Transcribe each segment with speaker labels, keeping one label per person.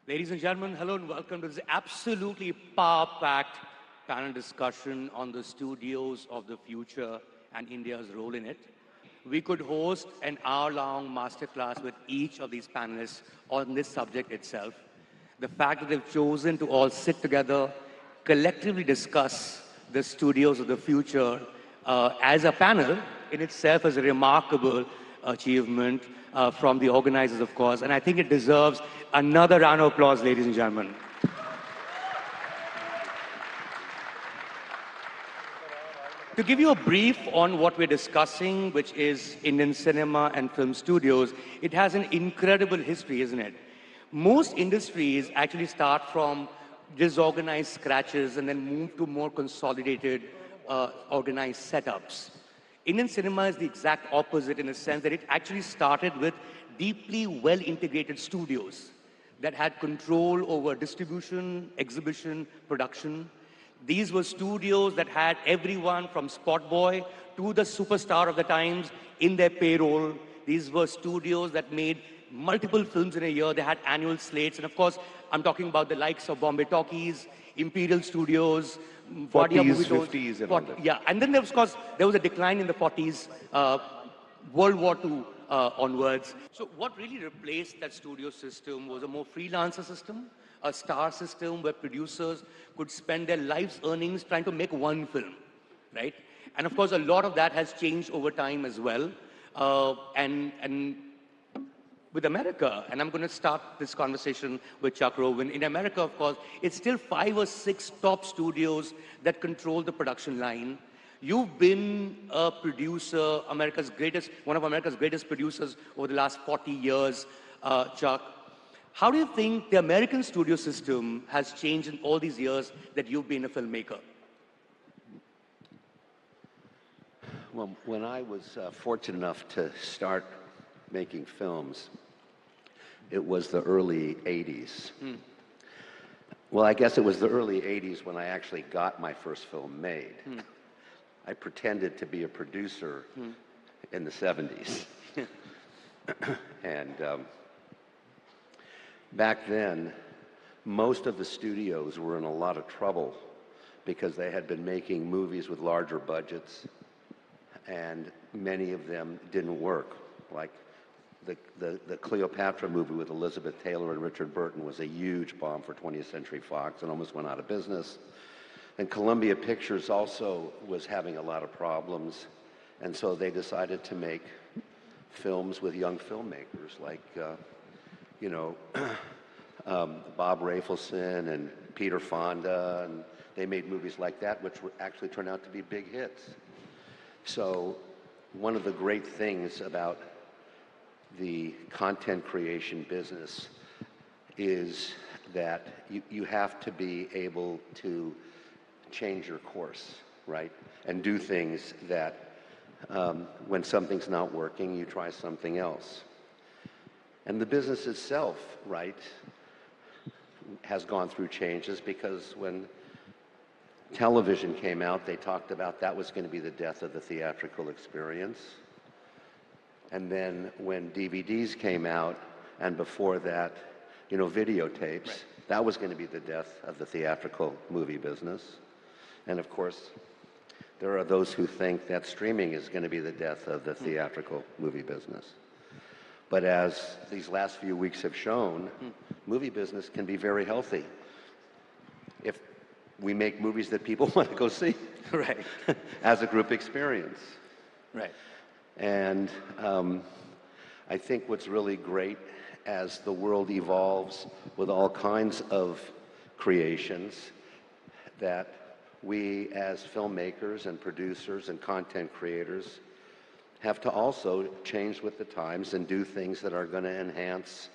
Speaker 1: Ladies and gentlemen, hello and welcome to this absolutely power-packed panel discussion on the studios of the future and India's role in it. We could host an hour-long masterclass with each of these panelists on this subject itself. The fact that they've chosen to all sit together, collectively discuss the studios of the future as a panel in itself is a remarkable achievement from the organizers, of course, and I think it deserves another round of applause, ladies and gentlemen. To give you a brief on what we're discussing, which is Indian cinema and film studios, it has an incredible history, isn't it? Most industries actually start from disorganized scratches and then move to more consolidated, organized setups. Indian cinema is the exact opposite in the sense that it actually started with deeply well-integrated studios that had control over distribution, exhibition, production. These were studios that had everyone from spot boy to the superstar of the times in their payroll. These were studios that made multiple films in a year. They had annual slates. And of course, I'm talking about the likes of Bombay Talkies, Imperial Studios,
Speaker 2: 40s, 50s, and all that.
Speaker 1: Yeah, and then of course, there was a decline in the 40s, World War II onwards. So what really replaced that studio system was a more freelancer system, a star system where producers could spend their life's earnings trying to make one film, right? And of course, a lot of that has changed over time as well. And with America, and I'm going to start this conversation with Chuck Roven. In America, of course, it's still 5 or 6 top studios that control the production line. You've been a producer, one of America's greatest producers over the last 40 years, Chuck. How do you think the American studio system has changed in all these years that you've been a filmmaker?
Speaker 2: Well, when I was fortunate enough to start making films, it was the early 80s. Well, I guess it was the early 80s when I actually got my first film made. I pretended to be a producer in the 70s. And back then, most of the studios were in a lot of trouble because they had been making movies with larger budgets, and many of them didn't work. Like the Cleopatra movie with Elizabeth Taylor and Richard Burton was a huge bomb for 20th Century Fox and almost went out of business. And Columbia Pictures also was having a lot of problems, and so they decided to make films with young filmmakers like, Bob Rafelson and Peter Fonda, and they made movies like that, which actually turned out to be big hits. So one of the great things about the content creation business is that you have to be able to change your course, right? And do things that when something's not working, you try something else. And the business itself, right, has gone through changes because when television came out, they talked about that was going to be the death of the theatrical experience. And then when DVDs came out, and before that, videotapes, right, that was going to be the death of the theatrical movie business. And of course, there are those who think that streaming is going to be the death of the theatrical movie business. But as these last few weeks have shown, movie business can be very healthy if we make movies that people want to go see,
Speaker 1: right,
Speaker 2: as a group experience.
Speaker 1: Right.
Speaker 2: And I think what's really great as the world evolves with all kinds of creations, that we as filmmakers and producers and content creators have to also change with the times and do things that are going to enhance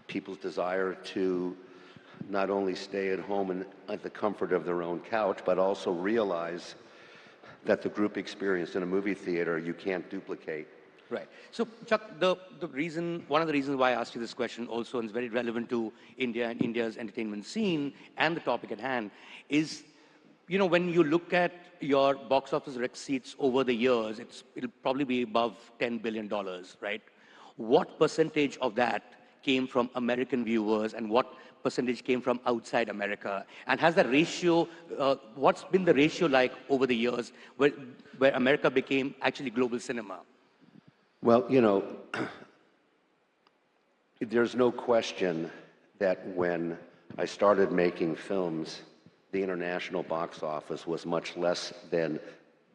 Speaker 2: people's desire to not only stay at home and at the comfort of their own couch, but also realize that the group experience in a movie theater you can't duplicate.
Speaker 1: Right. So, Chuck, one of the reasons why I asked you this question also, and it's very relevant to India and India's entertainment scene and the topic at hand, is, when you look at your box office receipts over the years, it'll probably be above $10 billion, right? What percentage of that came from American viewers and what percentage came from outside America? And has the ratio, what's been the ratio like over the years where America became actually global cinema?
Speaker 2: Well, you know, there's no question that when I started making films, the international box office was much less than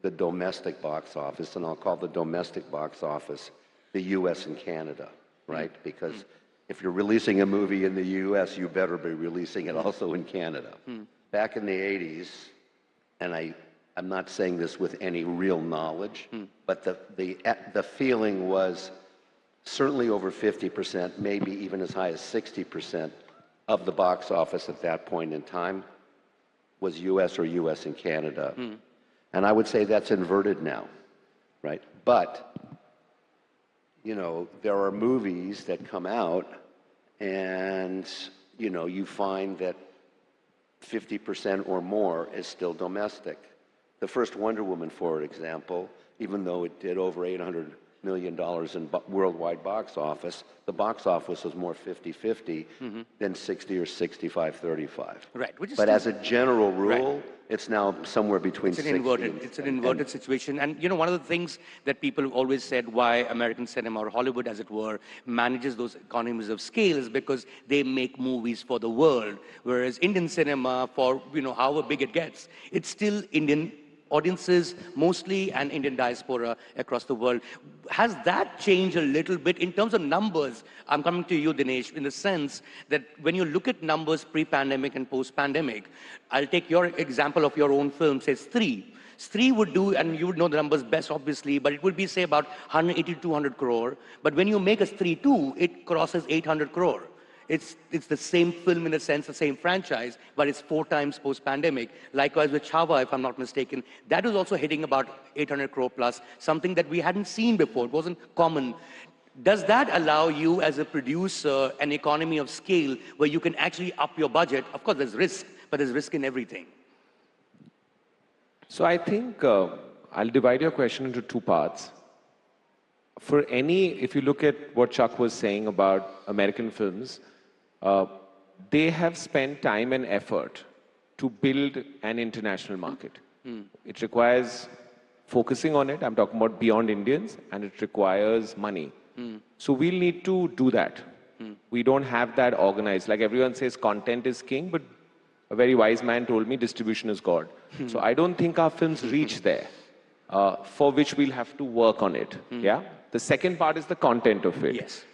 Speaker 2: the domestic box office, and I'll call the domestic box office the US and Canada, right? Because if you're releasing a movie in the US, you better be releasing it also in Canada. Back in the 80s, and I'm not saying this with any real knowledge, but the feeling was certainly over 50%, maybe even as high as 60% of the box office at that point in time was US or US and Canada. And I would say that's inverted now, right? But, you know, there are movies that come out and, you know, you find that 50% or more is still domestic. The first Wonder Woman, for example, even though it did over $800 million in worldwide box office, the box office was more 50-50 than 60 or 65-35.
Speaker 1: Right. Which is
Speaker 2: But
Speaker 1: still,
Speaker 2: as a general rule, it's now somewhere between
Speaker 1: it's an
Speaker 2: 60
Speaker 1: inverted, it's an inverted situation. And you know, one of the things that people always said why American cinema, or Hollywood as it were, manages those economies of scale is because they make movies for the world, whereas Indian cinema, for you know however big it gets, it's still Indian audiences mostly and Indian diaspora across the world. Has that changed a little bit in terms of numbers? I'm coming to you, Dinesh, in the sense that when you look at numbers pre-pandemic and post-pandemic, I'll take your example of your own film, say Stree. Stree would do, and you would know the numbers best obviously, but it would be say about 180 to 200 crore. But when you make a Stree 2, it crosses 800 crore. It's the same film in a sense, the same franchise, but it's 4 times post-pandemic. Likewise with Chhaava, if I'm not mistaken, that was also hitting about 800 crore plus, something that we hadn't seen before. It wasn't common. Does that allow you as a producer an economy of scale where you can actually up your budget? Of course, there's risk, but there's risk in everything.
Speaker 3: So I think I'll divide your question into 2 parts. If you look at what Chuck was saying about American films, they have spent time and effort to build an international market. It requires focusing on it. I'm talking about beyond Indians, and it requires money. So we'll need to do that. We don't have that organized. Like everyone says, content is king, but a very wise man told me distribution is God. So I don't think our films reach there, for which we'll have to work on it. Yeah. The second part is the content of it.
Speaker 1: Yes.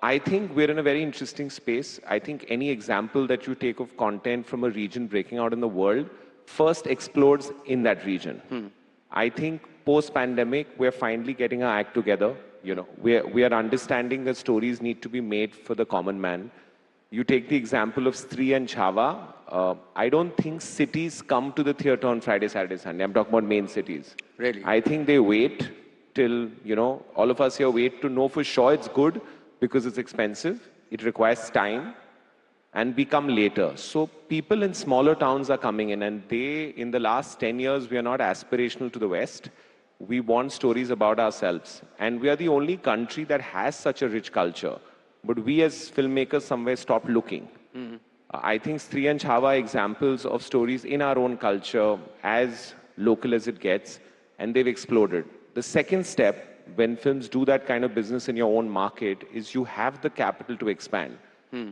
Speaker 3: I think we're in a very interesting space. I think any example that you take of content from a region breaking out in the world first explodes in that region. I think post-pandemic, we're finally getting our act together. You know, we are understanding that stories need to be made for the common man. You take the example of Stree and Chhaava. I don't think cities come to the theater on Friday, Saturday, Sunday. I'm talking about main cities.
Speaker 1: Really?
Speaker 3: I think they wait till, you know, all of us here wait to know for sure it's good because it's expensive, it requires time, and we come later. So people in smaller towns are coming in, and in the last 10 years, we are not aspirational to the West. We want stories about ourselves. And we are the only country that has such a rich culture. But we as filmmakers somewhere stopped looking. I think Stree and Chhaava are examples of stories in our own culture, as local as it gets, and they've exploded. The second step, when films do that kind of business in your own market, is you have the capital to expand.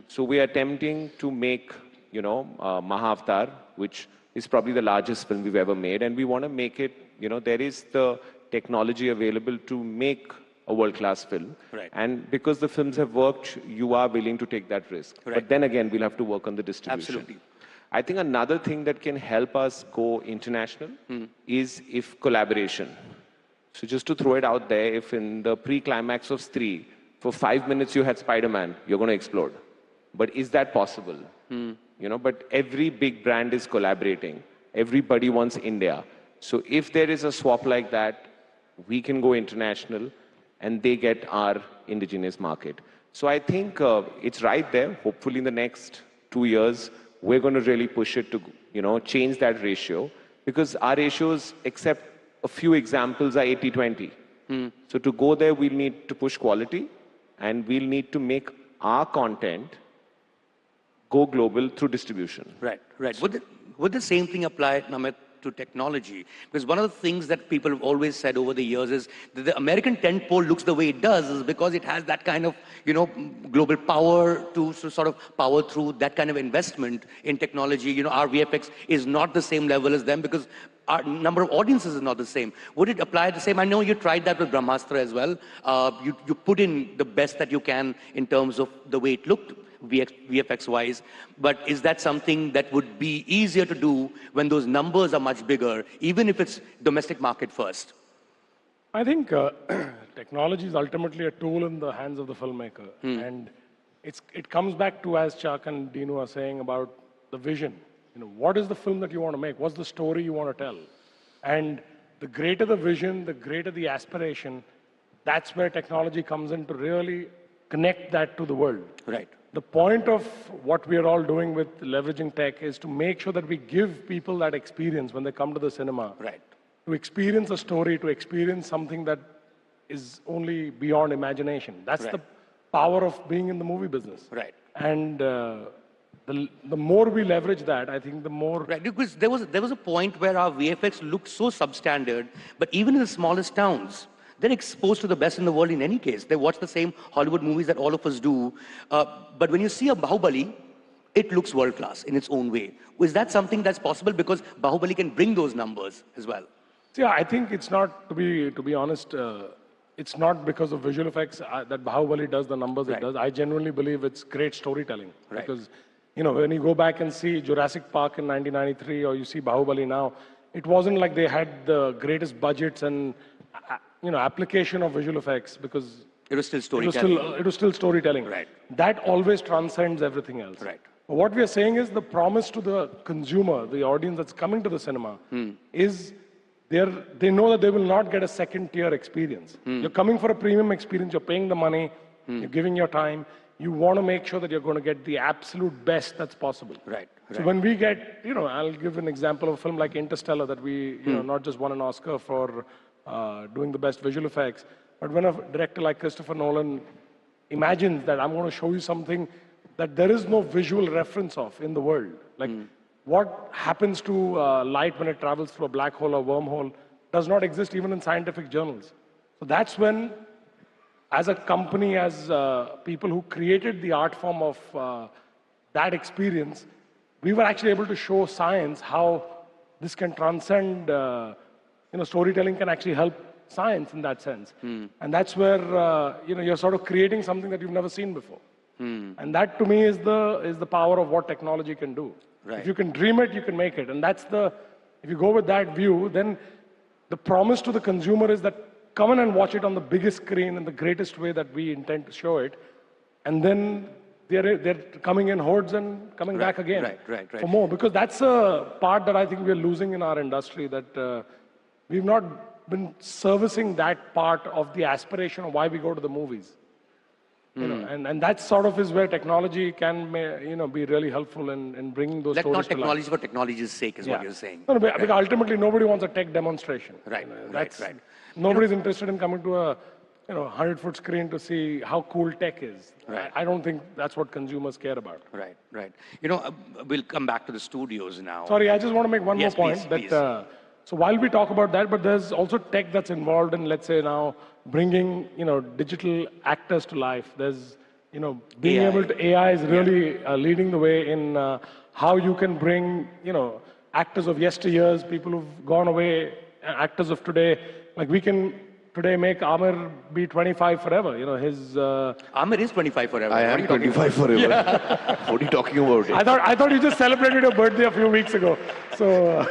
Speaker 3: So we are attempting to make, you know, Mahavatar, which is probably the largest film we've ever made, and we want to make it, you know, there is the technology available to make a world-class film.
Speaker 1: Right.
Speaker 3: And because the films have worked, you are willing to take that risk.
Speaker 1: Right.
Speaker 3: But then again, we'll have to work on the distribution.
Speaker 1: Absolutely.
Speaker 3: I think another thing that can help us go international is if collaboration. So just to throw it out there, if in the pre-climax of Stree, for 5 minutes you had Spider-Man, you're going to explode. But is that possible? You know, but every big brand is collaborating. Everybody wants India. So if there is a swap like that, we can go international and they get our indigenous market. So I think it's right there. Hopefully in the next 2 years, we're going to really push it to, you know, change that ratio, because our ratios, except a few examples, are 80-20. So to go there, we'll need to push quality, and we'll need to make our content go global through distribution.
Speaker 1: Right, right. Would the same thing apply, Namit, to technology? Because one of the things that people have always said over the years is that the American tentpole looks the way it does is because it has that kind of, global power to sort of power through that kind of investment in technology. Our VFX is not the same level as them because our number of audiences is not the same. Would it apply the same? I know you tried that with Brahmastra as well. You put in the best that you can in terms of the way it looked, VFX-wise, but is that something that would be easier to do when those numbers are much bigger, even if it's domestic market first?
Speaker 4: I think technology is ultimately a tool in the hands of the filmmaker. And it comes back to, as Chuck and Dinu are saying, about the vision. What is the film that you want to make? What's the story you want to tell? And the greater the vision, the greater the aspiration, that's where technology comes in to really connect that to the world.
Speaker 1: Right.
Speaker 4: The point of what we are all doing with leveraging tech is to make sure that we give people that experience when they come to the cinema.
Speaker 1: Right.
Speaker 4: To experience a story, to experience something that is only beyond imagination. That's the power of being in the movie business.
Speaker 1: Right.
Speaker 4: And the more we leverage that, I think the more...
Speaker 1: Right, because there was a point where our VFX looked so substandard, but even in the smallest towns, they're exposed to the best in the world in any case. They watch the same Hollywood movies that all of us do. But when you see a Bahubali, it looks world-class in its own way. Is that something that's possible? Because Bahubali can bring those numbers as well.
Speaker 4: Yeah, I think it's not, to be honest, it's not because of visual effects that Bahubali does the numbers it does. I genuinely believe it's great storytelling.
Speaker 1: Right.
Speaker 4: Because, when you go back and see Jurassic Park in 1993 or you see Bahubali now, it wasn't like they had the greatest budgets and, application of visual effects because
Speaker 1: it was still storytelling.
Speaker 4: It was still storytelling.
Speaker 1: Right.
Speaker 4: That always transcends everything else.
Speaker 1: Right.
Speaker 4: What we are saying is the promise to the consumer, the audience that's coming to the cinema, is they know that they will not get a second-tier experience. You're coming for a premium experience, you're paying the money, you're giving your time, you want to make sure that you're going to get the absolute best that's possible.
Speaker 1: Right.
Speaker 4: So when we get, I'll give an example of a film like Interstellar that we, not just won an Oscar for doing the best visual effects, but when a director like Christopher Nolan imagines that I'm going to show you something that there is no visual reference of in the world, like what happens to light when it travels through a black hole or wormhole does not exist even in scientific journals. So that's when, as a company, as people who created the art form of that experience, we were actually able to show science how this can transcend, storytelling can actually help science in that sense. And that's where, you're sort of creating something that you've never seen before. And that to me is the power of what technology can do.
Speaker 1: Right.
Speaker 4: If you can dream it, you can make it. And if you go with that view, then the promise to the consumer is that come in and watch it on the biggest screen in the greatest way that we intend to show it. And then they're coming in hordes and coming back again
Speaker 1: right.
Speaker 4: for more. Because that's a part that I think we're losing in our industry, that we've not been servicing that part of the aspiration of why we go to the movies. And that sort of is where technology can, be really helpful in bringing those stories to life.
Speaker 1: Not technology for technology's sake is what you're saying.
Speaker 4: No, because ultimately nobody wants a tech demonstration.
Speaker 1: Right.
Speaker 4: Nobody's interested in coming to a 100-foot screen to see how cool tech is.
Speaker 1: Right.
Speaker 4: I don't think that's what consumers care about.
Speaker 1: Right. We'll come back to the studios now.
Speaker 4: Sorry, I just want to make one more
Speaker 1: Yes,
Speaker 4: point.
Speaker 1: please.
Speaker 4: So while we talk about that, but there's also tech that's involved in, let's say now, bringing, digital actors to life. There's, being
Speaker 1: AI.
Speaker 4: able to, AI is really leading the way in how you can bring, actors of yesteryears, people who've gone away, actors of today. Like we can today make Amir be 25 forever.
Speaker 1: Amir is 25 forever.
Speaker 2: I
Speaker 1: What are
Speaker 2: am
Speaker 1: you talking
Speaker 2: 25 forever. What are you talking about?
Speaker 4: I thought you just celebrated your birthday a few weeks ago. So,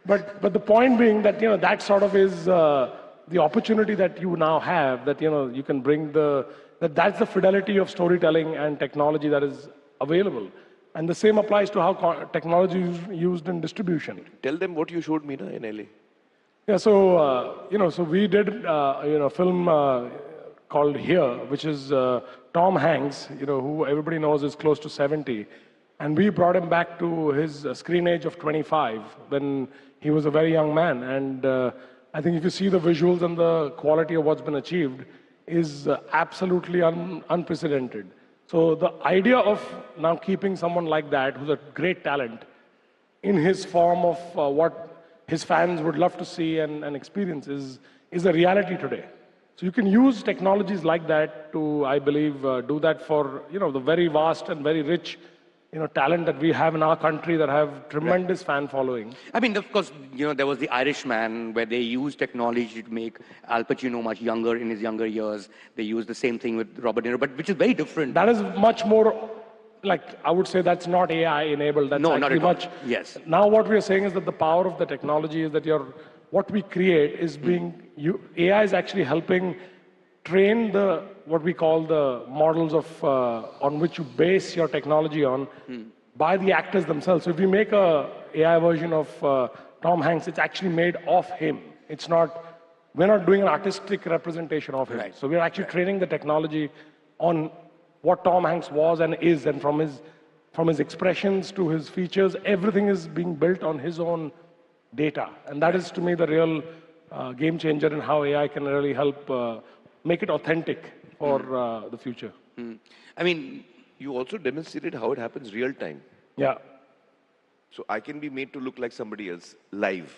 Speaker 4: but the point being that that sort of is the opportunity that you now have. That you can bring that's the fidelity of storytelling and technology that is available. And the same applies to how technology is used in distribution.
Speaker 3: Tell them what you showed me in LA.
Speaker 4: Yeah, so so we did a film called Here, which is Tom Hanks, who everybody knows is close to 70, and we brought him back to his screen age of 25 when he was a very young man. And I think if you see the visuals and the quality of what's been achieved, is absolutely unprecedented. So the idea of now keeping someone like that, who's a great talent, in his form of what his fans would love to see and experience is a reality today. So you can use technologies like that to, I believe, do that for the very vast and very rich talent that we have in our country that have tremendous fan following.
Speaker 1: I mean, of course, there was The Irishman where they used technology to make Al Pacino much younger in his younger years. They used the same thing with Robert De Niro, but which is very different.
Speaker 4: That is much more, like, I would say that's not AI enabled. That's
Speaker 1: No, not
Speaker 4: actually
Speaker 1: at all.
Speaker 4: much.
Speaker 1: Yes.
Speaker 4: Now what we're saying is that the power of the technology is that what we create is AI is actually helping train what we call the models of on which you base your technology on by the actors themselves. So if you make a AI version of Tom Hanks, it's actually made of him. We're not doing an artistic representation of him.
Speaker 1: Right.
Speaker 4: So we're actually training the technology on what Tom Hanks was and is, and from his expressions to his features, everything is being built on his own data. And that is, to me, the real game changer in how AI can really help make it authentic for the future.
Speaker 1: I mean,
Speaker 5: You also demonstrated how it happens real time.
Speaker 4: Yeah.
Speaker 5: So I can be made to look like somebody else live.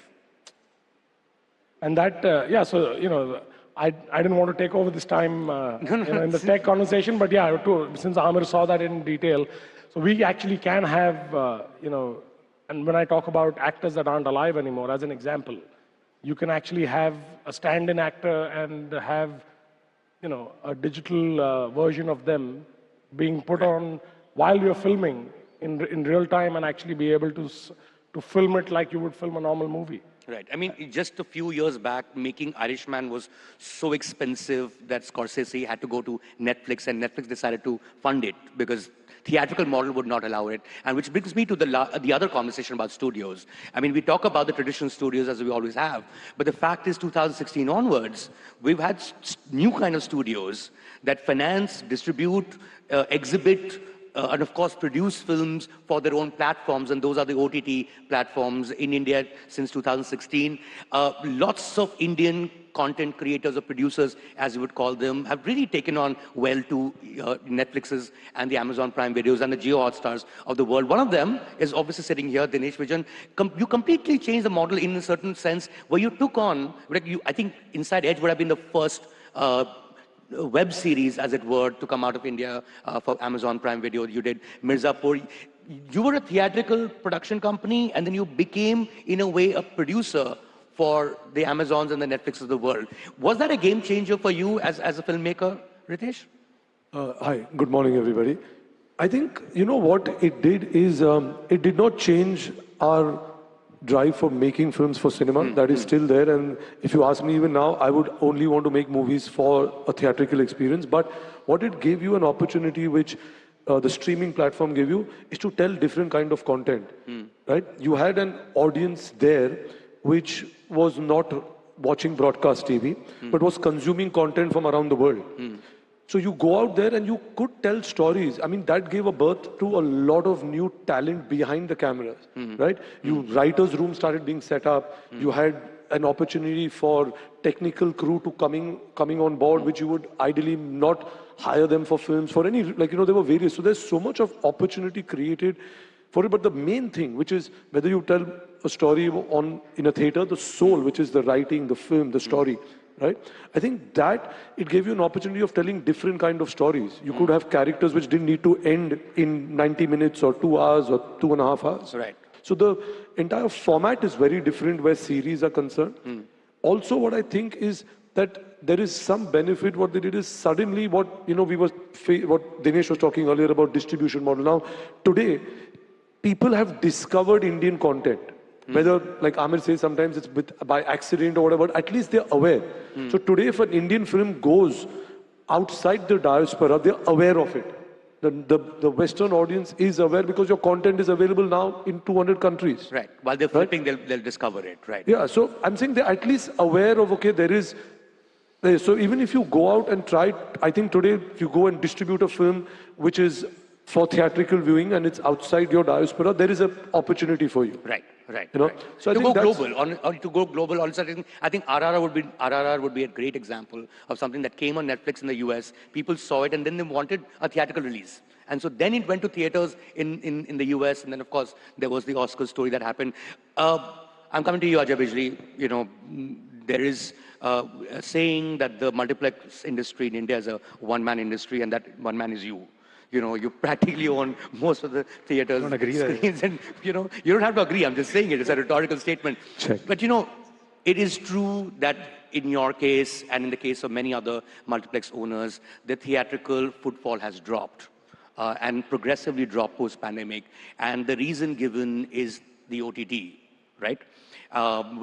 Speaker 4: And that, so, I didn't want to take over this time in the tech conversation, but yeah, since Amir saw that in detail, so we actually can have, and when I talk about actors that aren't alive anymore, as an example, you can actually have a stand-in actor and have, a digital version of them being put on while you're filming in real time and actually be able to film it like you would film a normal movie.
Speaker 1: right. I mean, just a few years back, making Irishman was so expensive that Scorsese had to go to Netflix, and Netflix decided to fund it because theatrical model would not allow it. And which brings me to the other conversation about studios. I mean, we talk about the traditional studios as we always have, but the fact is 2016 onwards, we've had new kind of studios that finance, distribute, exhibit, and of course produce films for their own platforms, and those are the OTT platforms in India since 2016. Lots of Indian content creators or producers, as you would call them, have really taken on well to Netflix's and the Amazon Prime Videos and the Jio Hotstars of the world. One of them is obviously sitting here, Dinesh Vijan. You completely changed the model in a certain sense, where you took on, I think Inside Edge would have been the first web series, as it were, to come out of India for Amazon Prime Video. You did Mirzapur. You were a theatrical production company, and then you became, in a way, a producer for the Amazons and the Netflix of the world. Was that a game changer for you as a filmmaker, Ritesh?
Speaker 6: Hi, good morning, everybody. I think, what it did is, it did not change our drive for making films for cinema. That is still there. And if you ask me even now, I would only want to make movies for a theatrical experience. But what it gave you an opportunity, which the streaming platform gave you, is to tell different kind of content, right? You had an audience there which was not watching broadcast TV, but was consuming content from around the world. So you go out there and you could tell stories. I mean, that gave a birth to a lot of new talent behind the cameras, right? Writers' rooms started being set up. You had an opportunity for technical crew to coming on board, which you would ideally not hire them for films, for any, there were various. So there's so much of opportunity created for it. But the main thing, which is whether you tell a story in a theater, the soul, which is the writing, the film, the story, right? I think that it gave you an opportunity of telling different kind of stories. You could have characters which didn't need to end in 90 minutes or 2 hours or 2.5 hours.
Speaker 1: Right.
Speaker 6: So the entire format is very different where series are concerned. Also, what I think is that there is some benefit. What they did is suddenly what Dinesh was talking earlier about distribution model. Now, today, people have discovered Indian content. Whether, like Amir says, sometimes it's by accident or whatever, at least they're aware. So today, if an Indian film goes outside the diaspora, they're aware of it. The Western audience is aware because your content is available now in 200 countries.
Speaker 1: Right. While they're flipping, they'll discover it, right?
Speaker 6: Yeah, so I'm saying they're at least aware of, okay, so even if you go out and try, I think today, if you go and distribute a film which is for theatrical viewing and it's outside your diaspora, there is an opportunity for you.
Speaker 1: Right, right.
Speaker 6: You know,
Speaker 1: right.
Speaker 6: so I
Speaker 1: to
Speaker 6: think
Speaker 1: go
Speaker 6: that's-
Speaker 1: global, to go global, also, I think RRR would be a great example of something that came on Netflix in the US. People saw it and then they wanted a theatrical release. And so then it went to theaters in the US, and then of course there was the Oscar story that happened. I'm coming to you, Ajay Bijli. You know, there is a saying that the multiplex industry in India is a one-man industry, and that one man is you. You know, you practically own most of the theaters,
Speaker 6: don't agree there.
Speaker 1: screens, and you know, you don't have to agree. I'm just saying it. It's a rhetorical statement.
Speaker 6: Check.
Speaker 1: But you know, it is true that in your case and in the case of many other multiplex owners, the theatrical footfall has dropped and progressively dropped post-pandemic. And the reason given is the OTT, right?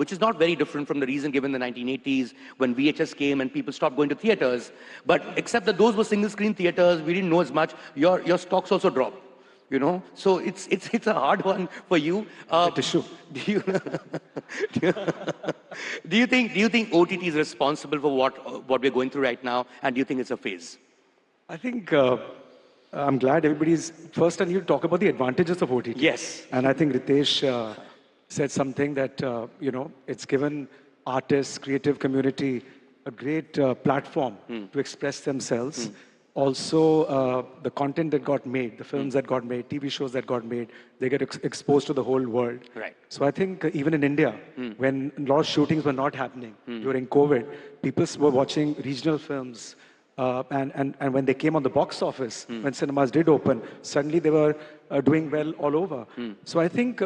Speaker 1: Which is not very different from the reason given in the 1980s when VHS came and people stopped going to theaters. But except that those were single-screen theaters, we didn't know as much. Your stocks also dropped, you know. So it's a hard one for you.
Speaker 6: Tissue.
Speaker 1: Do you think OTT is responsible for what we're going through right now, and do you think it's a phase?
Speaker 7: I think I'm glad everybody's first. I need to talk about the advantages of OTT.
Speaker 1: Yes.
Speaker 7: And I think Ritesh said something that you know, it's given artists, creative community a great platform to express themselves. Also, the content that got made, the films that got made, TV shows that got made, they get exposed to the whole world.
Speaker 1: Right.
Speaker 7: So I think even in India, when a lot of shootings were not happening during COVID, people were watching regional films. And when they came on the box office, when cinemas did open, suddenly they were doing well all over. So I think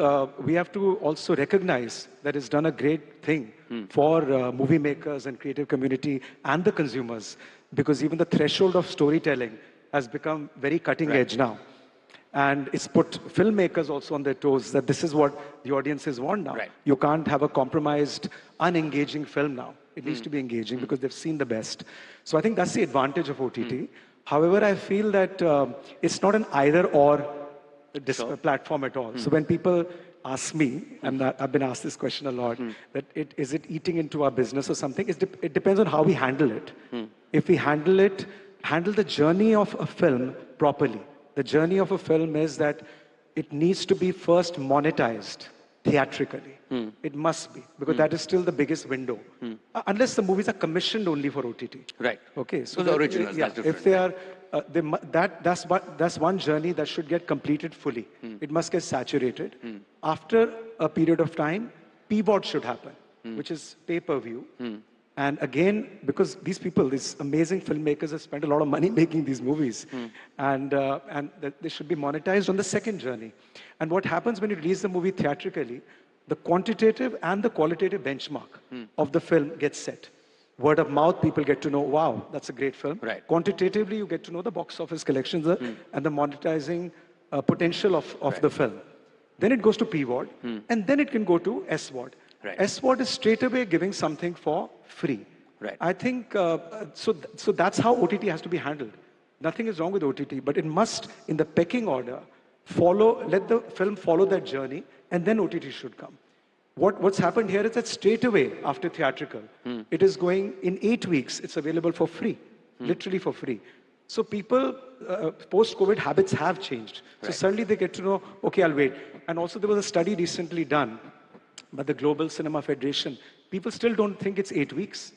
Speaker 7: we have to also recognize that it's done a great thing for movie makers and creative community and the consumers, because even the threshold of storytelling has become very cutting edge now. And it's put filmmakers also on their toes that this is what the audiences want now.
Speaker 1: Right.
Speaker 7: You can't have a compromised, unengaging film now. It needs to be engaging because they've seen the best. So I think that's the advantage of OTT. However, I feel that it's not an either-or platform at all. So when people ask me, and I've been asked this question a lot, that is it eating into our business or something? It depends on how we handle it. If we handle the journey of a film properly. The journey of a film is that it needs to be first monetized theatrically. It must be, because that is still the biggest window. Unless the movies are commissioned only for OTT.
Speaker 1: Right.
Speaker 7: Okay.
Speaker 1: So the originals,
Speaker 7: yeah,
Speaker 1: that's different.
Speaker 7: if they are, that's one journey that should get completed fully. It must get saturated. After a period of time, PVOD should happen, which is pay-per-view. And again, because these people, these amazing filmmakers have spent a lot of money making these movies, and they should be monetized on the second journey. And what happens when you release the movie theatrically, the quantitative and the qualitative benchmark of the film gets set. Word of mouth, people get to know, wow, that's a great film.
Speaker 1: Right.
Speaker 7: Quantitatively, you get to know the box office collections and the monetizing potential of the film. Then it goes to PVOD, and then it can go to SVOD.
Speaker 1: Right.
Speaker 7: SVOD is straight away giving something for free.
Speaker 1: Right.
Speaker 7: I think, so that's how OTT has to be handled. Nothing is wrong with OTT, but it must, in the pecking order, let the film follow that journey, and then OTT should come. What's happened here is that straight away after theatrical, it is going, in 8 weeks, it's available for free, literally for free. So people, post-COVID habits have changed. So suddenly they get to know, okay, I'll wait. And also there was a study recently done by the Global Cinema Federation. People still don't think it's 8 weeks.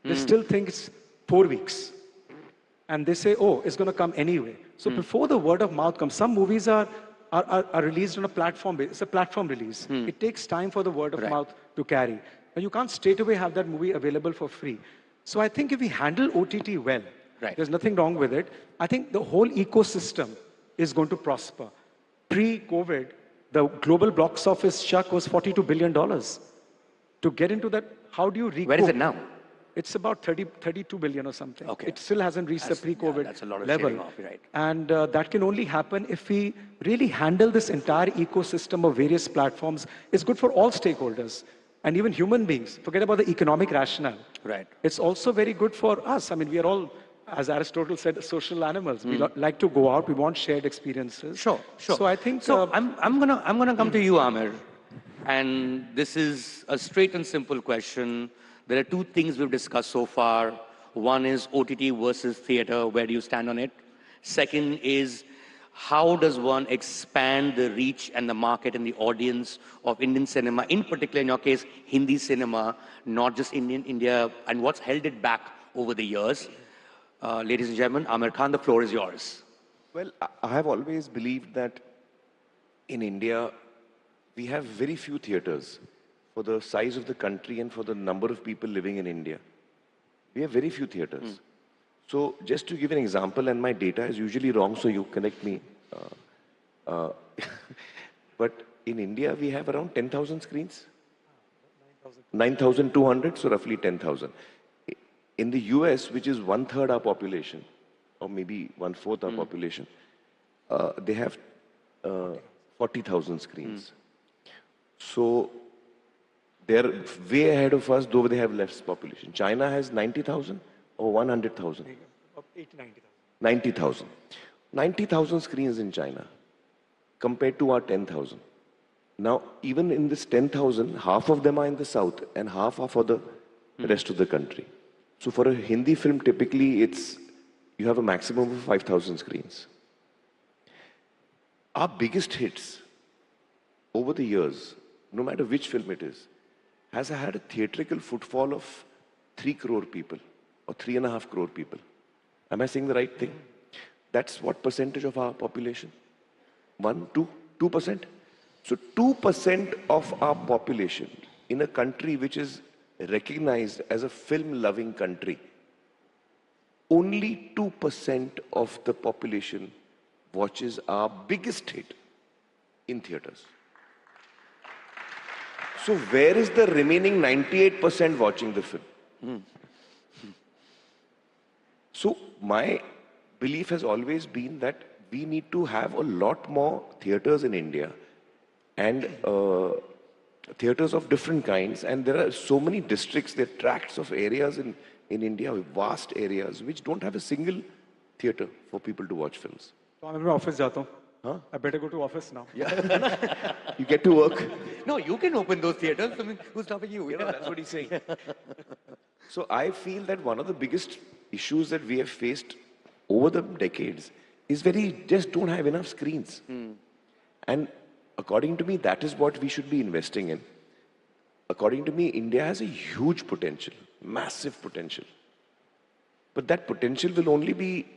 Speaker 7: They still think it's 4 weeks. And they say, oh, it's going to come anyway. So before the word of mouth comes, some movies are released on a platform base. It's a platform release. It takes time for the word of mouth to carry. And you can't straight away have that movie available for free. So I think if we handle OTT well, there's nothing wrong with it. I think the whole ecosystem is going to prosper. Pre-COVID, the global box office chuck was $42 billion. To get into that, how do you recoup?
Speaker 1: Where is it now?
Speaker 7: It's about 32 billion or something.
Speaker 1: Okay.
Speaker 7: It still hasn't reached the pre-COVID
Speaker 1: that's a lot of
Speaker 7: level.
Speaker 1: shaving off, right.
Speaker 7: And that can only happen if we really handle this entire ecosystem of various platforms. It's good for all stakeholders and even human beings. Forget about the economic rationale.
Speaker 1: Right.
Speaker 7: It's also very good for us. I mean, we are all, as Aristotle said, social animals. We like to go out. We want shared experiences.
Speaker 1: Sure.
Speaker 7: So I think...
Speaker 1: So I'm gonna come to you, Amir. And this is a straight and simple question. There are two things we've discussed so far. One is OTT versus theater. Where do you stand on it? Second is, how does one expand the reach and the market and the audience of Indian cinema, in particular, in your case, Hindi cinema, not just Indian India, and what's held it back over the years? Ladies and gentlemen, Amir Khan, the floor is yours.
Speaker 5: Well, I have always believed that in India, we have very few theaters for the size of the country and for the number of people living in India. We have very few theaters. So just to give an example, and my data is usually wrong, so you correct me. But in India, we have around 10,000 screens. 9,200, so roughly 10,000. In the US, which is 1/3 our population, or maybe 1/4 our population, they have 40,000 screens. So they're way ahead of us, though they have less population. China has 90,000 or 100,000? 90,000. 90,000 screens in China compared to our 10,000. Now, even in this 10,000, half of them are in the south and half are for the rest of the country. So for a Hindi film, typically you have a maximum of 5,000 screens. Our biggest hits over the years, no matter which film it is, has had a theatrical footfall of 3 crore people or 3.5 crore people. Am I saying the right thing? That's what percentage of our population? 1, 2, 2%? So 2% of our population in a country which is recognized as a film-loving country, only 2% of the population watches our biggest hit in theaters. So where is the remaining 98% watching the film? So my belief has always been that we need to have a lot more theaters in India and theaters of different kinds. And there are so many districts, there are tracts of areas in India, vast areas, which don't have a single theater for people to watch films.
Speaker 7: So I'm in my office. Huh? I better go to office now.
Speaker 5: You get to work.
Speaker 1: No, you can open those theaters. I mean, who's stopping you?
Speaker 5: You know, that's what he's saying. So I feel that one of the biggest issues that we have faced over the decades is just don't have enough screens. And according to me, that is what we should be investing in. According to me, India has a huge potential, massive potential. But that potential will only be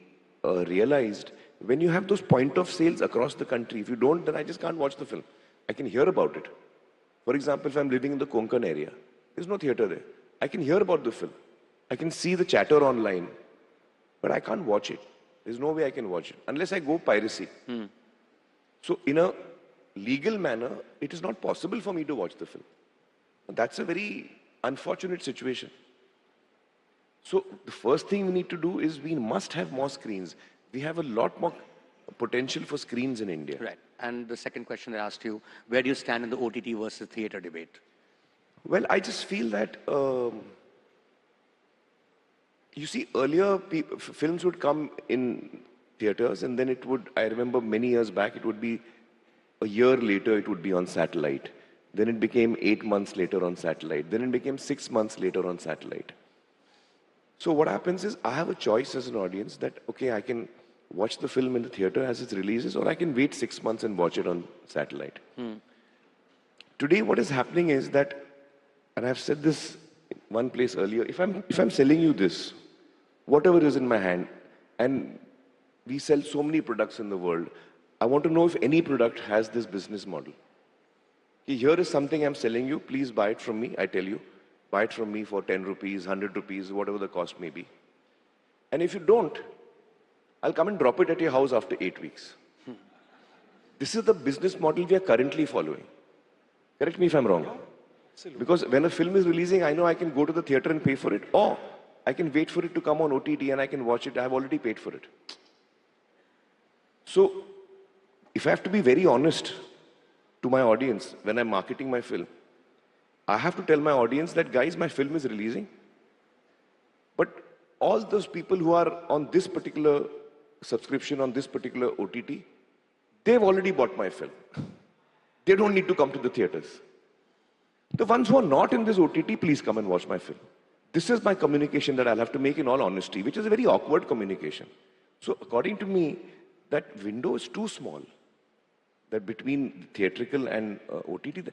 Speaker 5: realized when you have those point of sales across the country. If you don't, then I just can't watch the film. I can hear about it. For example, if I'm living in the Konkan area, there's no theater there. I can hear about the film. I can see the chatter online, but I can't watch it. There's no way I can watch it unless I go piracy. So in a legal manner, it is not possible for me to watch the film. That's a very unfortunate situation. So the first thing we need to do is we must have more screens. We have a lot more potential for screens in India.
Speaker 1: Right. And the second question I asked you, where do you stand in the OTT versus theater debate?
Speaker 5: Well, I just feel that, you see, earlier films would come in theaters and then it would, I remember many years back, it would be a year later, it would be on satellite. Then it became 8 months later on satellite. Then it became 6 months later on satellite. So what happens is I have a choice as an audience that, okay, I can watch the film in the theater as it releases, or I can wait 6 months and watch it on satellite. Today, what is happening is that, and I've said this in one place earlier, if I'm selling you this, whatever is in my hand, and we sell so many products in the world, I want to know if any product has this business model. Here is something I'm selling you, please buy it from me, I tell you. Buy it from me for 10 rupees, 100 rupees, whatever the cost may be. And if you don't, I'll come and drop it at your house after 8 weeks. This is the business model we are currently following. Correct me if I'm wrong. Because when a film is releasing, I know I can go to the theater and pay for it, or I can wait for it to come on OTT and I can watch it. I've already paid for it. So, if I have to be very honest to my audience when I'm marketing my film, I have to tell my audience that, guys, my film is releasing. But all those people who are on this particular subscription, on this particular OTT, they've already bought my film. They don't need to come to the theaters. The ones who are not in this OTT, please come and watch my film. This is my communication that I'll have to make in all honesty, which is a very awkward communication. So according to me, that window is too small. That between theatrical and OTT,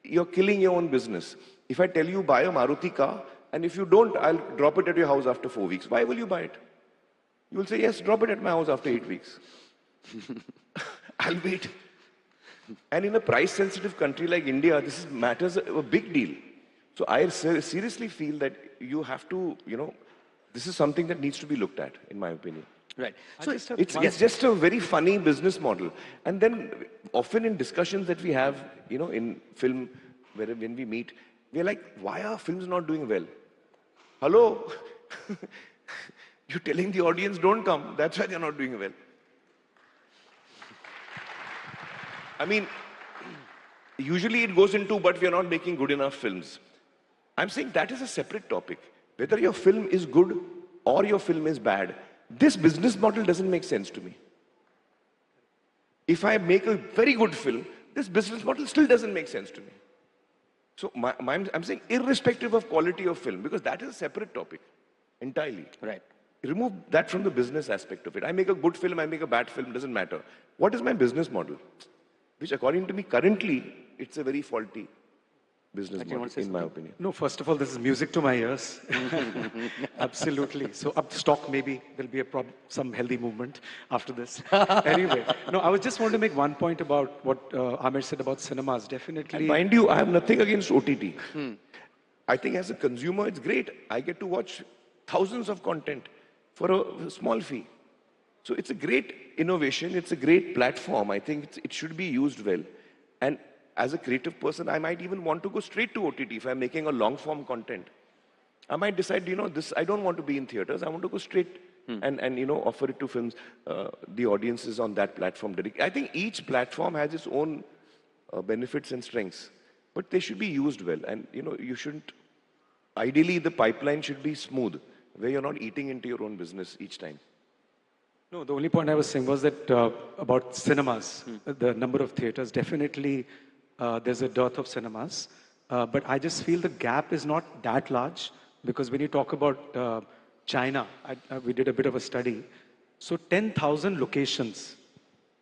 Speaker 5: you're killing your own business. If I tell you buy a Maruti car, and if you don't, I'll drop it at your house after 4 weeks. Why will you buy it? You will say, yes, drop it at my house after 8 weeks. I'll wait. And in a price-sensitive country like India, this matters a big deal. So I seriously feel that you have to, this is something that needs to be looked at, in my opinion.
Speaker 1: Right.
Speaker 7: So
Speaker 5: It's just a very funny business model. And then often in discussions that we have, in film, when we meet, we're like, why are films not doing well? Hello? You're telling the audience don't come. That's why they're not doing well. I mean, usually it goes into, but we are not making good enough films. I'm saying that is a separate topic. Whether your film is good or your film is bad, this business model doesn't make sense to me. If I make a very good film, this business model still doesn't make sense to me. So I'm saying irrespective of quality of film, because that is a separate topic entirely.
Speaker 1: Right.
Speaker 5: Remove that from the business aspect of it. I make a good film, I make a bad film, doesn't matter. What is my business model? Which according to me, currently, it's a very faulty business model, in my opinion.
Speaker 7: No, first of all, this is music to my ears. Absolutely. So up stock, maybe there'll be some healthy movement after this. Anyway, no, I was just want to make one point about what Amir said about cinemas. Definitely.
Speaker 5: And mind you, I have nothing against OTT. I think as a consumer, it's great. I get to watch thousands of content for a small fee. So it's a great innovation. It's a great platform. I think it should be used well. And as a creative person, I might even want to go straight to OTT if I'm making a long form content. I might decide, I don't want to be in theaters. I want to go straight and offer it to films, the audiences on that platform. I think each platform has its own benefits and strengths, but they should be used well. And, you shouldn't, ideally the pipeline should be smooth, where you're not eating into your own business each time.
Speaker 7: No, the only point I was saying was that about cinemas, the number of theaters, definitely there's a dearth of cinemas. But I just feel the gap is not that large, because when you talk about China, we did a bit of a study. So 10,000 locations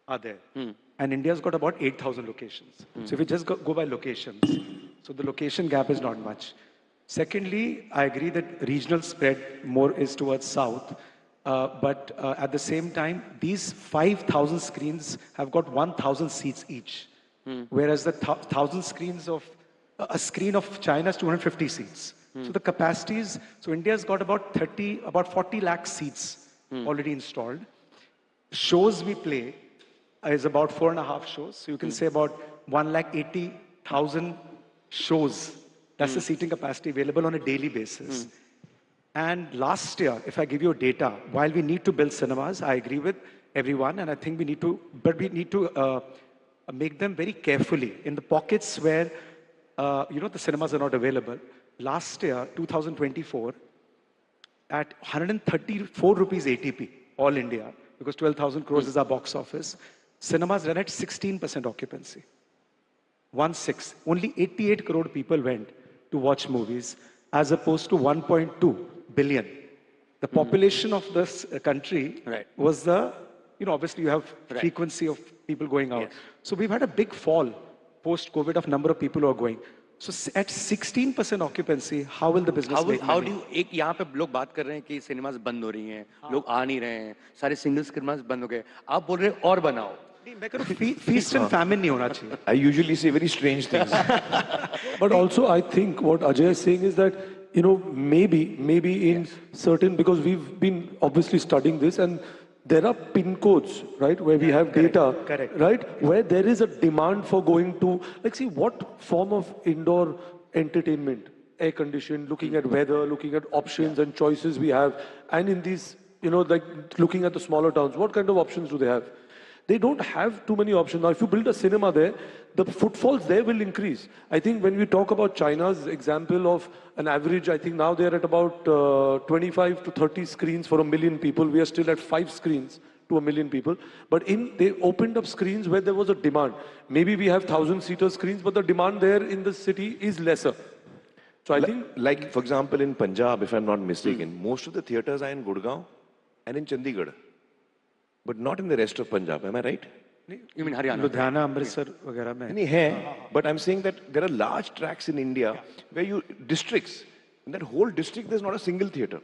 Speaker 7: are there. And India's got about 8,000 locations. So if you just go by locations, so the location gap is not much. Secondly, I agree that regional spread more is towards south. But at the same time, these 5,000 screens have got 1,000 seats each. Whereas the 1,000 screens of a screen of China is 250 seats. So the capacities, so India's got about 40 lakh seats already installed. Shows we play is about 4.5 shows. So you can say about 1,80,000 shows. That's the seating capacity available on a daily basis. And last year, if I give you data, while we need to build cinemas, I agree with everyone, and I think we need to make them very carefully in the pockets where, the cinemas are not available. Last year, 2024, at 134 rupees ATP, all India, because 12,000 crores is our box office, cinemas ran at 16% occupancy. 1/6. Only 88 crore people went to watch movies, as opposed to 1.2 billion. The population of this country was obviously you have frequency of people going out. Yes. So we've had a big fall post-COVID of number of people who are going. So at 16% occupancy, how will the business make money?
Speaker 1: How do you, एक यहाँ पे लोग बात कर रहे हैं कि cinemas बंद हो रही हैं, लोग आ नहीं रहे हैं, सारे सिंगल सिनेमास बंद हो गए, आप बोल रहे हैं और बनाओ.
Speaker 7: Feast and famine नहीं होना चाहिए.
Speaker 5: I usually say very strange things.
Speaker 6: But also, I think what Ajay is saying is that, maybe in certain, because we've been obviously studying this, and there are pin codes, right, where we have data, right, where there is a demand for going to, see, what form of indoor entertainment, air conditioned, looking at weather, looking at options and choices we have, and in these, looking at the smaller towns, what kind of options do they have? They don't have too many options. Now, if you build a cinema there, the footfalls there will increase. I think when we talk about China's example of an average, I think now they're at about 25 to 30 screens for 1 million people. We are still at 5 screens to 1 million people. But they opened up screens where there was a demand. Maybe we have 1,000-seater screens, but the demand there in the city is lesser. So I think...
Speaker 5: Like, for example, in Punjab, if I'm not mistaken, most of the theaters are in Gurgaon and in Chandigarh. but not in the rest of Punjab. Am I right?
Speaker 1: You mean Haryana?
Speaker 7: Ludhiana Amritsar वगैरह में
Speaker 5: नहीं है, but I'm saying that there are large tracts in India where you districts. In that whole district, there's not a single theater.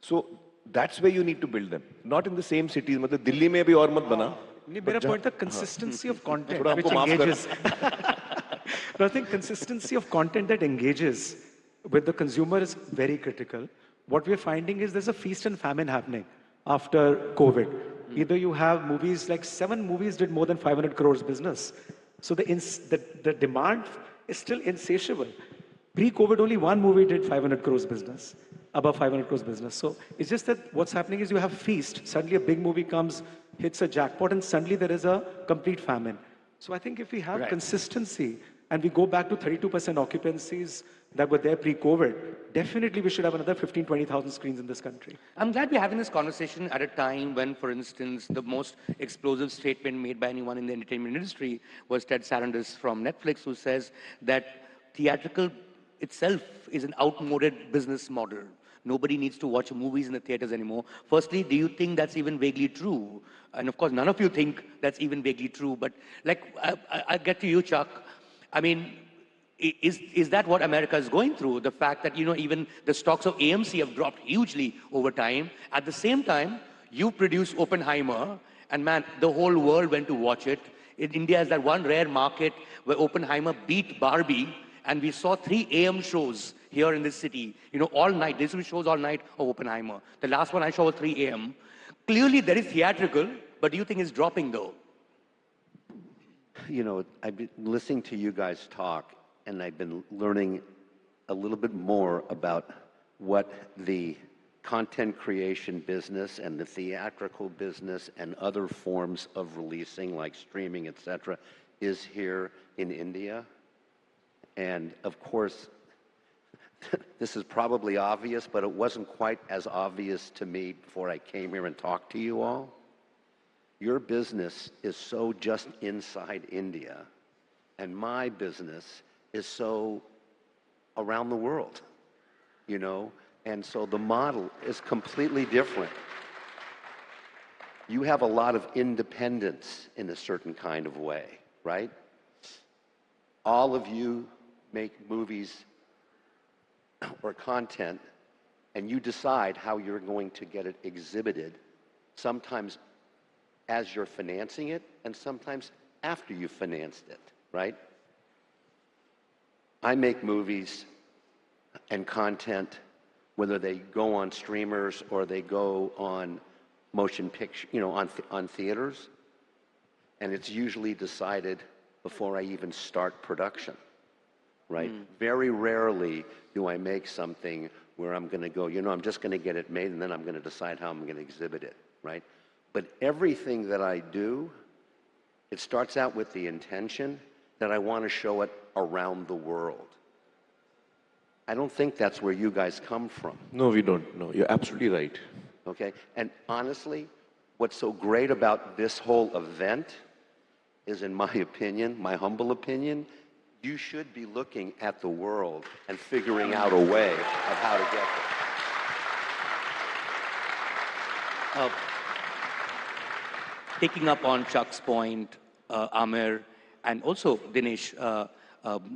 Speaker 5: So that's where you need to build them, not in the same cities. मतलब दिल्ली में भी और मत बना.
Speaker 7: नहीं मेरा point था consistency of content
Speaker 5: थोड़ा
Speaker 7: which
Speaker 5: हमको माफ
Speaker 7: engages. No, I think consistency of content that engages with the consumer is very critical. What we're finding is there's a feast and famine happening after COVID. Either you have movies like 7 movies did more than 500 crores business. So the demand is still insatiable. Pre-COVID, only one movie did 500 crores business, above 500 crores business. So it's just that what's happening is you have feast. Suddenly a big movie comes, hits a jackpot, and suddenly there is a complete famine. So I think if we have consistency and we go back to 32% occupancies that were there pre-COVID, definitely we should have another 15, 20,000 screens in this country.
Speaker 1: I'm glad we're having this conversation at a time when, for instance, the most explosive statement made by anyone in the entertainment industry was Ted Sarandos from Netflix, who says that theatrical itself is an outmoded business model. Nobody needs to watch movies in the theaters anymore. Firstly, do you think that's even vaguely true? And of course, none of you think that's even vaguely true, but like, I get to you, Chuck. I mean, is that what America is going through? The fact that, you know, even the stocks of AMC have dropped hugely over time. At the same time, you produced Oppenheimer, and man, the whole world went to watch it. India is that one rare market where Oppenheimer beat Barbie, and we saw 3 AM shows here in this city. You know, all night. There used to be shows all night of Oppenheimer. The last one I saw was 3 AM. Clearly, there is theatrical, but do you think it's dropping though?
Speaker 2: You know, I've been listening to you guys talk, and I've been learning a little bit more about what the content creation business and the theatrical business and other forms of releasing, like streaming, etc., is here in India. And of course, this is probably obvious, but it wasn't quite as obvious to me before I came here and talked to you all. Your business is so just inside India, and my business is so around the world, you know? And so the model is completely different. You have a lot of independence in a certain kind of way, right? All of you make movies or content, and you decide how you're going to get it exhibited, sometimes as you're financing it, and sometimes after you've financed it, right? I make movies and content, whether they go on streamers or they go on motion picture, you know, on theaters, and it's usually decided before I even start production, right? Very rarely do I make something where I'm going to go, you know, I'm just going to get it made and then I'm going to decide how I'm going to exhibit it, right? But everything that I do, it starts out with the intention that I want to show it around the world. I don't think that's where you guys come from.
Speaker 5: No, we don't. No, you're absolutely right.
Speaker 2: Okay? And honestly, what's so great about this whole event is, in my opinion, my humble opinion, you should be looking at the world and figuring out a way of how to get there.
Speaker 1: Taking up on Chuck's point, Amir, and also Dinesh,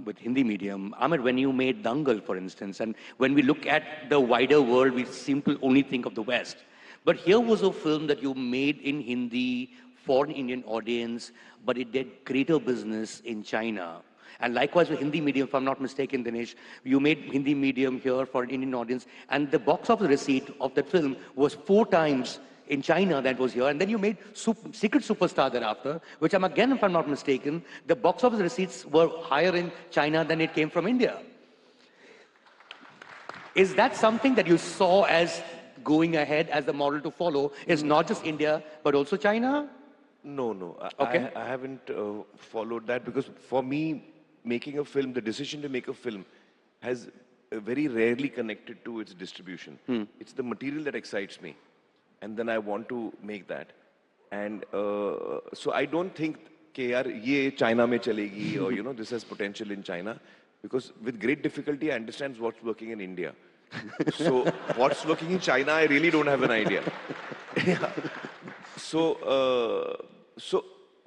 Speaker 1: with Hindi medium. Amir, when you made Dangal, for instance, and when we look at the wider world, we seem to only think of the West. But here was a film that you made in Hindi for an Indian audience, but it did greater business in China. And likewise with Hindi medium, if I'm not mistaken, Dinesh, you made Hindi medium here for an Indian audience, and the box office receipt of that film was 4 times in China that was here, and then you made Secret Superstar thereafter, which again, if I'm not mistaken, the box office receipts were higher in China than it came from India. Is that something that you saw as going ahead as the model to follow, is not just India, but also China?
Speaker 5: No, no.
Speaker 1: Okay.
Speaker 5: I haven't followed that, because for me, making a film, the decision to make a film has very rarely connected to its distribution. It's the material that excites me. And then I want to make that. And so I don't think कि यार ये China में चलेगी, or you know, this has potential in China, because with great difficulty I understand what's working in India. So what's working in China, I really don't have an idea. Yeah.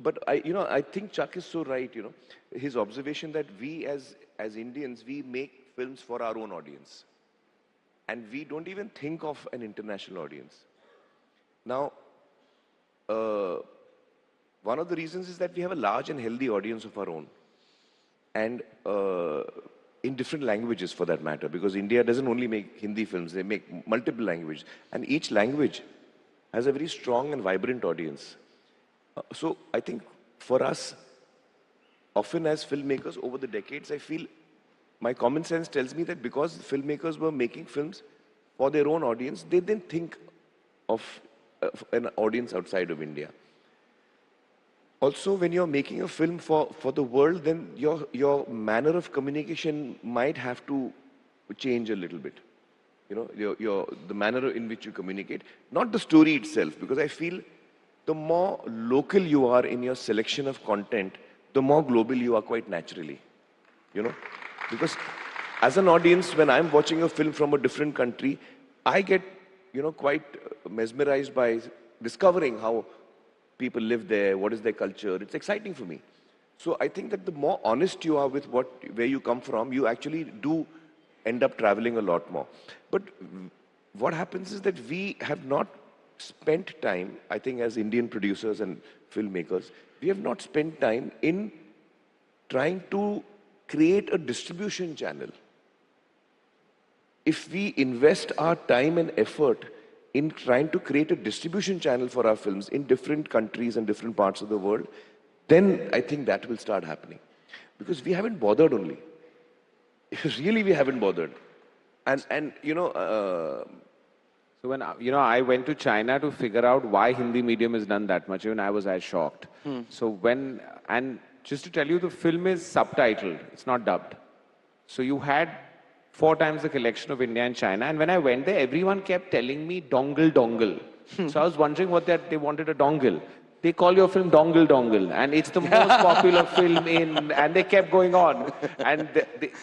Speaker 5: But I think Chuck is so right. His observation that we as Indians, we make films for our own audience, and we don't even think of an international audience. Now, one of the reasons is that we have a large and healthy audience of our own, and in different languages for that matter, because India doesn't only make Hindi films, they make multiple languages, and each language has a very strong and vibrant audience. So I think for us, often as filmmakers over the decades, I feel my common sense tells me that because filmmakers were making films for their own audience, they didn't think of an audience outside of India. Also, when you're making a film for the world, then your manner of communication might have to change a little bit. The manner in which you communicate, not the story itself, because I feel the more local you are in your selection of content, the more global you are quite naturally. Because as an audience, when I'm watching a film from a different country, I get, quite mesmerized by discovering how people live there, what is their culture. It's exciting for me. So I think that the more honest you are with where you come from, you actually do end up traveling a lot more. But what happens is that we have not spent time, I think as Indian producers and filmmakers, we have not spent time in trying to create a distribution channel. If we invest our time and effort in trying to create a distribution channel for our films in different countries and different parts of the world, then I think that will start happening. Because we haven't bothered only. Really, we haven't bothered.
Speaker 3: So when I went to China to figure out why Hindi medium is done that much, even I was as shocked. So and just to tell you, the film is subtitled, it's not dubbed. So you had 4 times the collection of India and China, and when I went there, everyone kept telling me dongle, dongle. So I was wondering what they wanted a dongle. They call your film Dongle Dongle, and it's the most popular film and they kept going on. And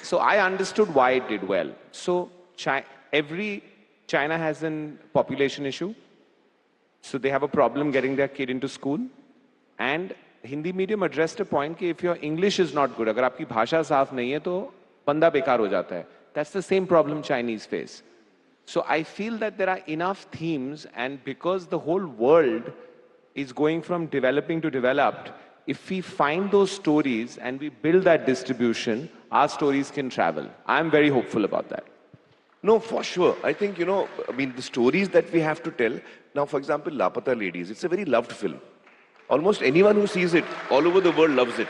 Speaker 3: so I understood why it did well. So China has a population issue, so they have a problem getting their kid into school. And Hindi medium addressed a point that if your English is not good, अगर आपकी भाषा साफ नहीं है तो बंदा बेकार हो जाता है. That's the same problem Chinese face. So I feel that there are enough themes, and because the whole world is going from developing to developed, if we find those stories and we build that distribution, our stories can travel. I'm very hopeful about that.
Speaker 5: No, for sure. I think, the stories that we have to tell. Now, for example, Lapata Ladies, it's a very loved film. Almost anyone who sees it all over the world loves it.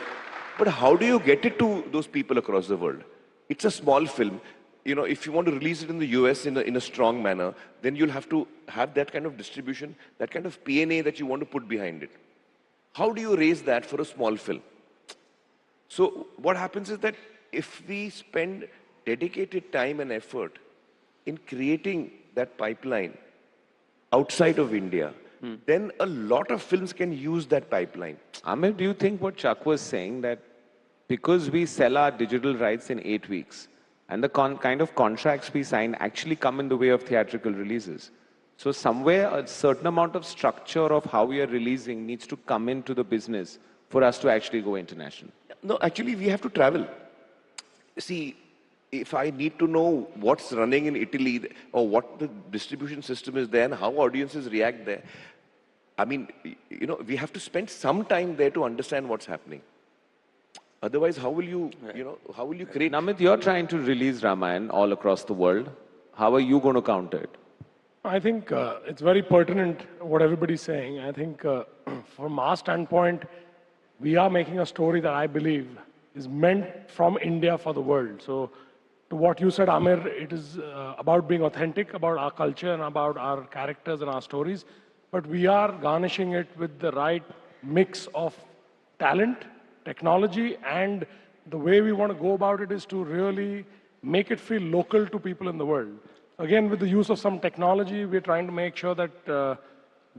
Speaker 5: But how do you get it to those people across the world? It's a small film. If you want to release it in the US in a strong manner, then you'll have to have that kind of distribution, that kind of P&A that you want to put behind it. How do you raise that for a small film? So what happens is that if we spend dedicated time and effort in creating that pipeline outside of India, then a lot of films can use that pipeline.
Speaker 3: Amir, do you think what Chuck was saying, that because we sell our digital rights in 8 weeks, and the kind of contracts we sign actually come in the way of theatrical releases, so somewhere a certain amount of structure of how we are releasing needs to come into the business for us to actually go international?
Speaker 5: No, actually we have to travel. See, if I need to know what's running in Italy or what the distribution system is there and how audiences react there, we have to spend some time there to understand what's happening. Otherwise, how will you create?
Speaker 3: Namit, you're trying to release Ramayan all across the world. How are you going to counter it?
Speaker 4: I think it's very pertinent what everybody's saying. I think from our standpoint, we are making a story that I believe is meant from India for the world. So to what you said, Amir, it is about being authentic, about our culture and about our characters and our stories. But we are garnishing it with the right mix of talent, technology, and the way we want to go about it is to really make it feel local to people in the world. Again, with the use of some technology, we're trying to make sure that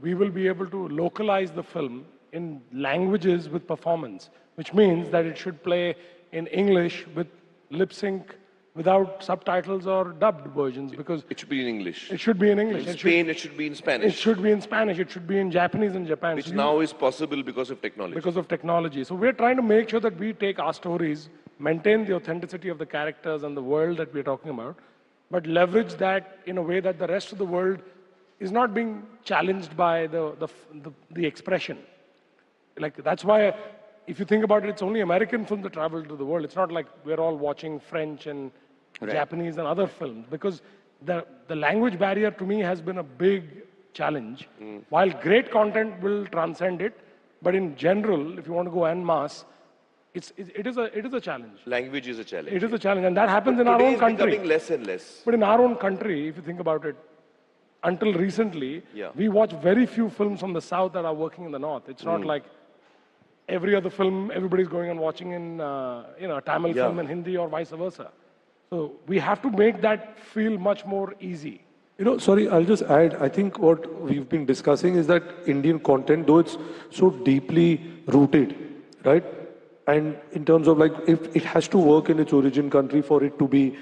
Speaker 4: we will be able to localize the film in languages with performance, which means that it should play in English with lip sync, without subtitles or dubbed versions because
Speaker 5: It should be in English.
Speaker 4: it should be in English.
Speaker 5: In
Speaker 4: It
Speaker 5: Spain, it should be in
Speaker 4: it
Speaker 5: Spanish,
Speaker 4: should be in Spanish. It should be in Japanese in Japan.
Speaker 5: which
Speaker 4: So
Speaker 5: now is possible because of technology.
Speaker 4: because of technology. So we're trying to make sure that we take our stories, maintain the authenticity of the characters and the world that we're talking about, but leverage that in a way that the rest of the world is not being challenged by the expression. Like that's why, if you think about it, it's only American films that travel to the world. It's not like we're all watching French and Japanese and other films because the language barrier to me has been a big challenge. While great content will transcend it, but in general, if you want to go en masse, it is a challenge.
Speaker 5: Language is a challenge.
Speaker 4: It is a challenge, and that happens in our
Speaker 5: Today
Speaker 4: own
Speaker 5: it's
Speaker 4: country.
Speaker 5: becoming less and less.
Speaker 4: But in our own country, if you think about it, until recently,
Speaker 5: Yeah.
Speaker 4: we watch very few films from the south that are working in the north. It's not like every other film everybody's going and watching in a Tamil
Speaker 5: Yeah.
Speaker 4: film in Hindi or vice versa. So we have to make that feel much more easy.
Speaker 6: You know, sorry, I'll just add. I think what we've been discussing is that Indian content, though it's so deeply rooted, right? And in terms of like, if it has to work in its origin country for it to be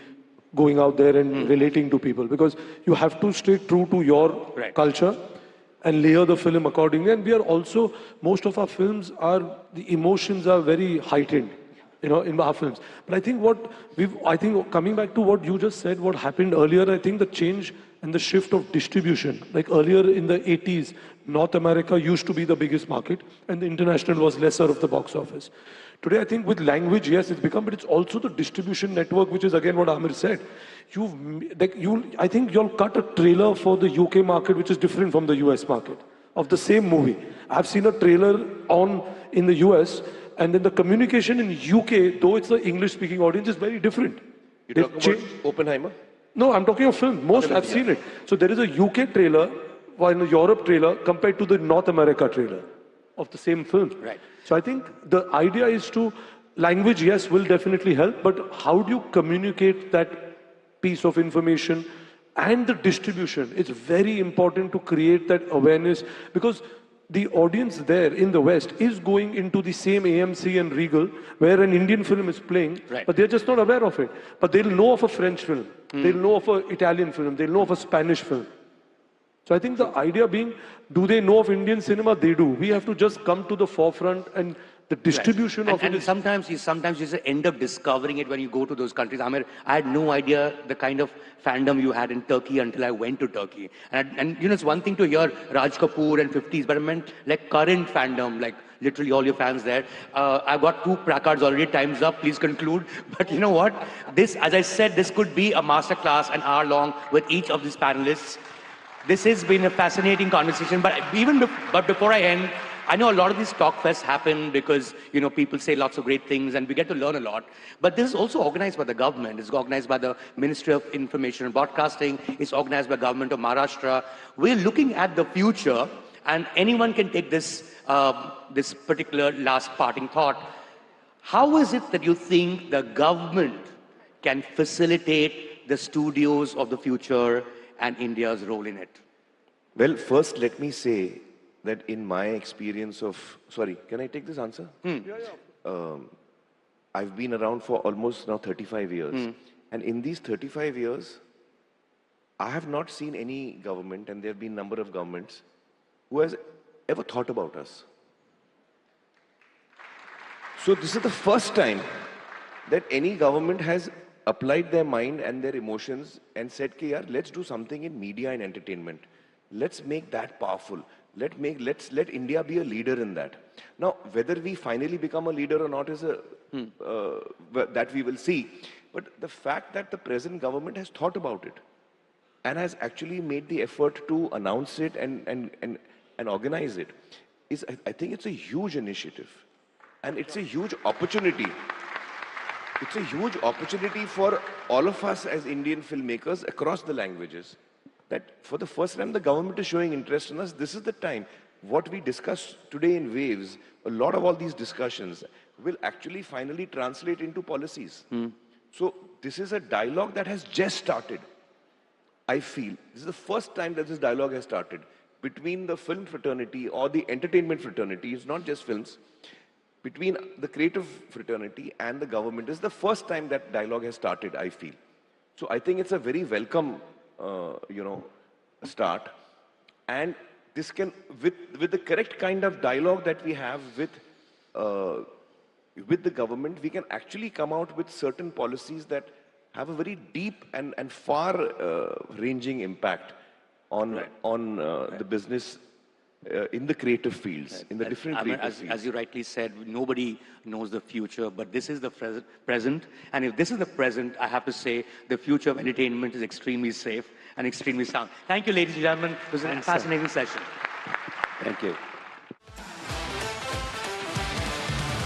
Speaker 6: going out there and relating to people, because you have to stay true to your culture and layer the film accordingly. And we are also, most of our films are, the emotions are very heightened, you know, in our films. But I think coming back to what you just said, what happened earlier, I think the change and the shift of distribution, like earlier in the 80s, North America used to be the biggest market and the international was lesser of the box office. Today, I think with language, yes, it's become, but it's also the distribution network, which is again what Amir said. I think you'll cut a trailer for the UK market, which is different from the US market, of the same movie. I've seen a trailer in the US, and then the communication in UK, though it's the English-speaking audience, is very different.
Speaker 5: You talk about Oppenheimer?
Speaker 6: No, I'm talking of film. I've seen it. So there is a UK trailer, while a Europe trailer, compared to the North America trailer of the same film.
Speaker 1: Right.
Speaker 6: So I think the idea is language, yes, will definitely help, but how do you communicate that piece of information and the distribution? It's very important to create that awareness because the audience there in the West is going into the same AMC and Regal where an Indian film is playing, but they're just not aware of it. But they'll know of a French film, they'll know of an Italian film, they'll know of a Spanish film. So I think the idea being, do they know of Indian cinema? They do. We have to just come to the forefront and the distribution of it.
Speaker 1: And sometimes you just end up discovering it when you go to those countries. I had no idea the kind of fandom you had in Turkey until I went to Turkey. And you know, it's one thing to hear Raj Kapoor and 50s, but I meant like current fandom, like literally all your fans there. I've got 2 placards already, time's up, please conclude. But you know what? This, as I said, this could be a masterclass, an hour long with each of these panelists. This has been a fascinating conversation, but before I end, I know a lot of these talk fests happen because, you know, people say lots of great things and we get to learn a lot. But this is also organized by the government. It's organized by the Ministry of Information and Broadcasting. It's organized by the government of Maharashtra. We're looking at the future, and anyone can take this, this particular last parting thought. How is it that you think the government can facilitate the studios of the future and India's role in it?
Speaker 5: Well, first let me say that in my experience of, sorry, can I take this answer? I've been around for almost now 35 years. And in these 35 years, I have not seen any government, and there have been a number of governments, who has ever thought about us. So this is the first time that any government has applied their mind and their emotions and said, "Ki yaar, let's do something in media and entertainment. Let's make that powerful. Let's let India be a leader in that." Now, whether we finally become a leader or not is that we will see. But the fact that the present government has thought about it and has actually made the effort to announce it and organize it is, I think it's a huge initiative. And it's a huge opportunity. It's a huge opportunity for all of us as Indian filmmakers across the languages, that for the first time the government is showing interest in us. This is the time. What we discuss today in Waves, a lot of all these discussions will actually finally translate into policies. So this is a dialogue that has just started. I feel this is the first time that this dialogue has started between the film fraternity or the entertainment fraternity. It's not just films. Between the creative fraternity and the government. This is the first time that dialogue has started, I feel. So I think it's a very welcome, start. And this can, with the correct kind of dialogue that we have with the government, we can actually come out with certain policies that have a very deep and far ranging impact on the business in the creative fields, in the different creative fields.
Speaker 1: As you rightly said, nobody knows the future, but this is the present. And if this is the present, I have to say the future of entertainment is extremely safe and extremely sound. Thank you, ladies and gentlemen. It was a fascinating session.
Speaker 2: Thank you.